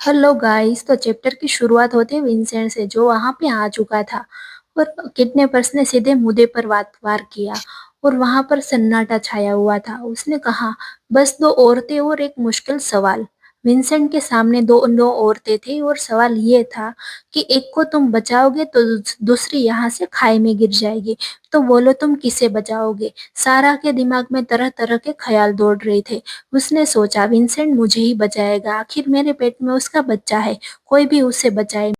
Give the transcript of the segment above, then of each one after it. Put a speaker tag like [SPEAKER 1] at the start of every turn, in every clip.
[SPEAKER 1] Hello guys. तो chapter की शुरुआत होते ही विंसेंट से, जो वहां पे आ चुका था। और किडनैपर्स ने सीधे मुद्दे पर वार किया। और वहां पर सन्नाटा छाया हुआ था। उसने कहा, बस दो औरतें और एक मुश्किल सवाल। विंसेंट के सामने दो दो औरतें थी और सवाल ये था कि एक को तुम बचाओगे तो दूसरी यहाँ से खाई में गिर जाएगी। तो बोलो तुम किसे बचाओगे। सारा के दिमाग में तरह तरह के ख्याल दौड़ रहे थे। उसने सोचा, विंसेंट मुझे ही बचाएगा, आखिर मेरे पेट में उसका बच्चा है। कोई भी उसे बचाए,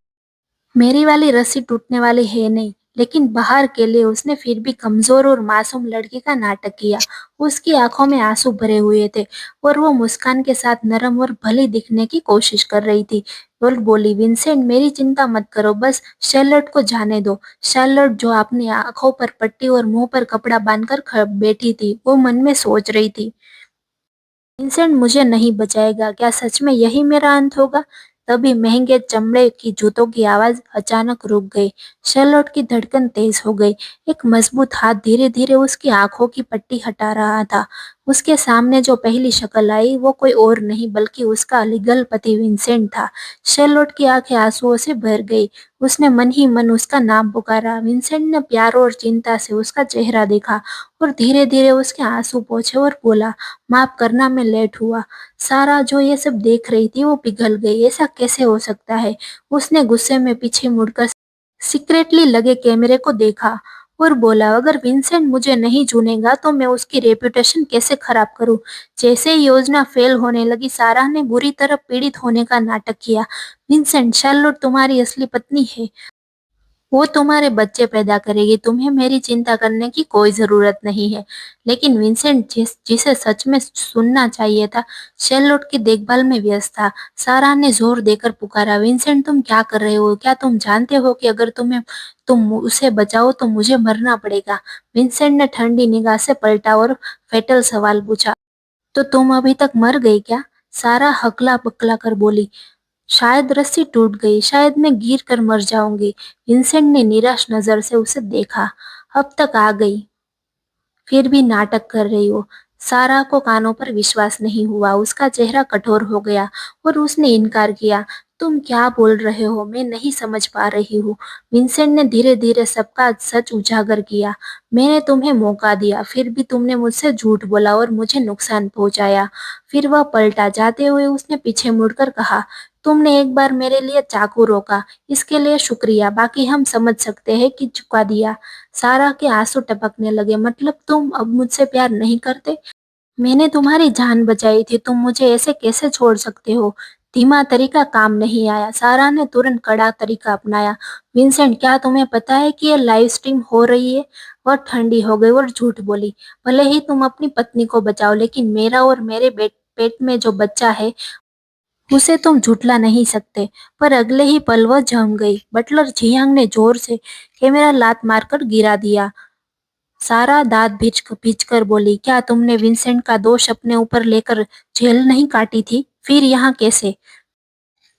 [SPEAKER 1] मेरी वाली रस्सी टूटने वाली है नहीं। लेकिन बाहर के लिए उसने फिर भी कमजोर और मासूम लड़की का नाटक किया। उसकी आंखों में आंसू भरे हुए थे और वो मुस्कान के साथ नरम और भली दिखने की कोशिश कर रही थी। और बोली, विंसेंट मेरी चिंता मत करो, बस शार्लोट को जाने दो। शार्लोट, जो अपनी आंखों पर पट्टी और मुंह पर कपड़ा बांधकर बैठी थी, वो मन में सोच रही थी, विंसेंट मुझे नहीं बचाएगा। क्या सच में यही मेरा अंत होगा। तभी महंगे चमड़े की जूतों की आवाज अचानक रुक गई। शार्लोट की धड़कन तेज हो गई। एक मजबूत हाथ धीरे धीरे उसकी आंखों की पट्टी हटा रहा था। उसके सामने जो पहली शक्ल आई, वो कोई और नहीं बल्कि उसका लीगल पति विंसेंट था। शार्लोट की आंखें आंसुओं से भर गई। उसने मन ही मन उसका नाम पुकारा। विंसेंट ने प्यार और चिंता से उसका चेहरा देखा और धीरे धीरे उसके आंसू पोंछे और बोला, माफ करना, मैं लेट हुआ। सारा, जो ये सब देख रही थी, वो पिघल गई। ऐसा कैसे हो सकता है। उसने गुस्से में पीछे मुड़कर सीक्रेटली लगे कैमरे को देखा और बोला, अगर विंसेंट मुझे नहीं चुनेगा तो मैं उसकी रेपुटेशन कैसे खराब करूं। जैसे ही योजना फेल होने लगी, सारा ने बुरी तरह पीड़ित होने का नाटक किया। विंसेंट, शार्लोट तुम्हारी असली पत्नी है। वो तुम्हारे बच्चे पैदा करेगी, तुम्हें मेरी चिंता करने की कोई जरूरत नहीं है। लेकिन विंसेंट, जिसे सच में सुनना चाहिए था, शैलोट की देखभाल में व्यस्त था। सारा ने जोर देकर पुकारा, विंसेंट तुम क्या कर रहे हो। क्या तुम जानते हो कि अगर तुम उसे बचाओ तो मुझे मरना पड़ेगा। विंसेंट ने ठंडी निगाह से पलटा और फेटल सवाल पूछा, तो तुम अभी तक मर गई क्या। सारा हकला पकला कर बोली, शायद रस्सी टूट गई, शायद मैं गिर कर मर जाऊंगी। विंसेंट ने निराश नजर से उसे देखा। अब तक आ गई, फिर भी नाटक कर रही हो। सारा को कानों पर विश्वास नहीं हुआ। उसका चेहरा कठोर हो गया और उसने इनकार किया, तुम क्या बोल रहे हो, मैं नहीं समझ पा रही हूँ। विंसेंट ने धीरे धीरे सबका सच उजागर किया। मैंने तुम्हें मौका दिया, फिर भी तुमने मुझसे झूठ बोला और मुझे नुकसान पहुंचाया। फिर वह पलटा। जाते हुए उसने पीछे मुड़कर कहा, तुमने एक बार मेरे लिए चाकू रोका, इसके लिए शुक्रिया, बाकी हम समझ सकते हैं कि चुका दिया। सारा के आंसू टपकने लगे, मतलब तुम अब मुझसे प्यार नहीं करते। मैंने तुम्हारी जान बचाई थी, तुम मुझे ऐसे कैसे छोड़ सकते हो। धीमा तरीका काम नहीं आया। सारा ने तुरंत कड़ा तरीका अपनाया। विंसेंट, क्या तुम्हें पता है कि ये लाइव स्ट्रीम हो रही है। वह ठंडी हो गई और झूठ बोली, भले ही तुम अपनी पत्नी को बचाओ, लेकिन मेरा और मेरे पेट में जो बच्चा है, उसे तुम झुठला नहीं सकते। पर अगले ही पल वह जम गई। बटलर जियांग ने जोर से कैमरा लात मारकर गिरा दिया। सारा दांत भींच कर बोली, क्या तुमने विंसेंट का दोष अपने ऊपर लेकर जेल नहीं काटी थी। फिर यहाँ कैसे।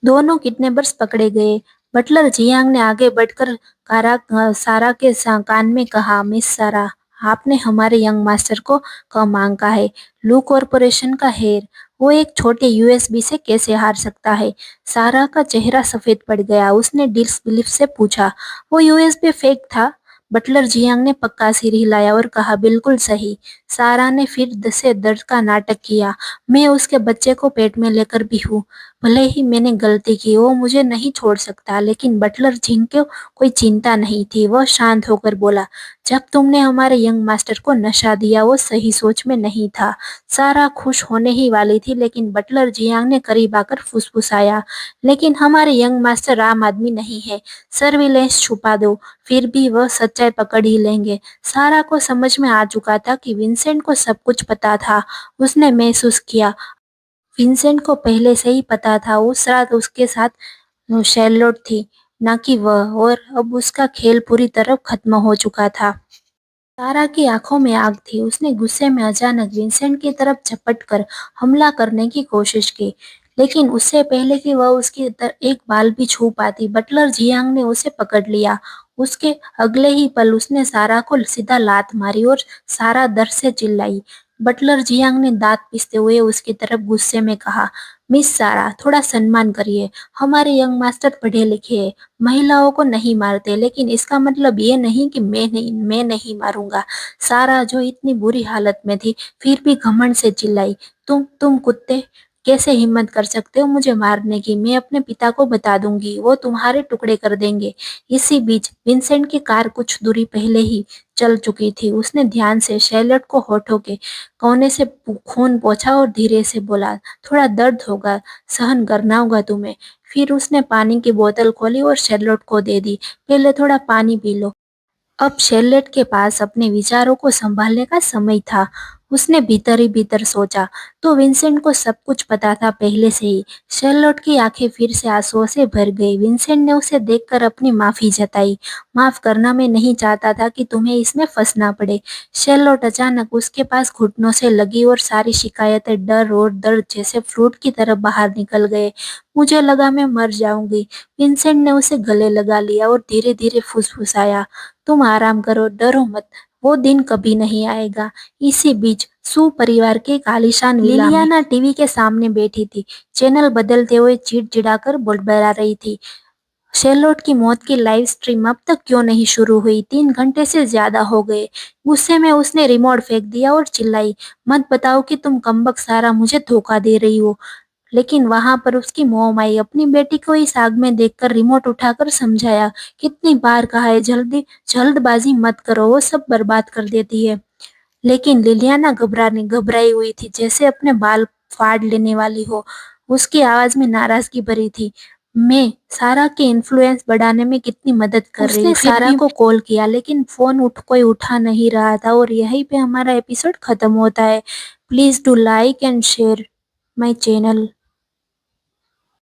[SPEAKER 1] दोनों किडनैपर्स पकड़े गए। बटलर जियांग ने आगे बढ़कर सारा के कान में कहा, मिस सारा, आपने हमारे यंग मास्टर को कम आंका है। लू कॉरपोरेशन का हेर, वो एक छोटे यूएसबी से कैसे हार सकता है। सारा का चेहरा सफेद पड़ गया। उसने डिसबिलीफ से पूछा, वो यूएसबी फेक था। बटलर जियांग ने पक्का सिर हिलाया और कहा, बिल्कुल सही। सारा ने फिर से दर्द का नाटक किया, मैं उसके बच्चे को पेट में लेकर भी हूँ। भले ही मैंने गलती की, वो मुझे नहीं छोड़ सकता। लेकिन बटलर जिंग को कोई चिंता नहीं थी। वह शांत होकर बोला, जब तुमने हमारे यंग मास्टर को नशा दिया, वो सही सोच में नहीं था। सारा खुश होने ही वाली थी, लेकिन बटलर जियांग ने करीब आकर फुसफुसाया, लेकिन हमारे यंग मास्टर आम आदमी नहीं है। सर्विलेंस छुपा दो, फिर भी वह सच्चाई पकड़ ही लेंगे। सारा को समझ में आ चुका था कि विंसेंट को सब कुछ पता था। उसने महसूस किया, विंसेंट को पहले से ही पता था। उस रात उसके साथ शैरलोट थी, न कि वह, और अब उसका खेल पूरी तरह खत्म हो चुका था। सारा की आंखों में आग थी। उसने गुस्से में अचानक विंसेंट की तरफ झपट कर हमला करने की कोशिश की, लेकिन उससे पहले कि वह उसकी एक बाल भी छू पाती, बटलर जियांग ने उसे पकड़ लिया। उसके अगले ही पल उसने सारा को सीधा लात मारी और सारा दर्द से चिल्लाई। बटलर जियांग ने दांत पीसते हुए उसकी तरफ गुस्से में कहा, मिस सारा, थोड़ा सम्मान करिए। हमारे यंग मास्टर पढ़े लिखे हैं, महिलाओं को नहीं मारते, लेकिन इसका मतलब ये नहीं कि मैं नहीं मारूंगा। सारा, जो इतनी बुरी हालत में थी, फिर भी घमंड से चिल्लाई, तुम कुत्ते, कैसे हिम्मत कर सकते हो मुझे मारने की? मैं अपने पिता को बता दूंगी, वो तुम्हारे टुकड़े कर देंगे। इसी बीच विंसेंट की कार कुछ दूरी पहले ही चल चुकी थी। उसने ध्यान से शैलट को होठों के कोने से खून पोंछा और धीरे से बोला, थोड़ा दर्द होगा, सहन करना होगा तुम्हें। फिर उसने पानी की बोतल खोली और शैरलॉट को दे दी। पहले थोड़ा पानी पी लो। अब शैरलेट के पास अपने विचारों को संभालने का समय था। उसने भीतर ही भीतर सोचा, तो विंसेंट को सब कुछ पता था पहले से ही। शैरलॉट की आंखें फिर से आंसुओं से भर गई। विंसेंट ने उसे देखकर अपनी माफी जताई। माफ करना, मैं नहीं चाहता था कि तुम्हें इसमें फंसना पड़े। शैरलॉट अचानक उसके पास घुटनों से लगी और सारी शिकायतें डर और दर्द जैसे फ्लूट की तरह बाहर निकल गए। मुझे लगा मैं मर जाऊंगी। विंसेंट ने उसे गले लगा लिया और धीरे धीरे फुसफुसाया, तुम आराम करो, डरो मत, वो दिन कभी नहीं आएगा। इसी बीच सू परिवार के एक आलीशान विला में लिलियाना टीवी के सामने बैठी थी। चैनल बदलते हुए चिड़चिड़ाकर बड़बड़ा रही थी, शर्लोट की मौत की लाइव स्ट्रीम अब तक क्यों नहीं शुरू हुई? 3 घंटे से ज्यादा हो गए। गुस्से में उसने रिमोट फेंक दिया और चिल्लाई, मत बताओ कि तुम कमबख्त सारा मुझे धोखा दे रही हो। लेकिन वहां पर उसकी मॉम आई। अपनी बेटी को इस आग में देखकर रिमोट उठाकर समझाया, कितनी बार कहा है, जल्दी जल्दबाजी मत करो, वो सब बर्बाद कर देती है। लेकिन लिलियाना घबराई हुई थी, जैसे अपने बाल फाड़ लेने वाली हो। उसकी आवाज में नाराजगी भरी थी। मैं सारा के इन्फ्लुएंस बढ़ाने में कितनी मदद कर रही हूँ। उसने सारा को कॉल किया, लेकिन फोन कोई उठा नहीं रहा था। और यहीं पे हमारा एपिसोड खत्म होता है। Please do like and share my channel.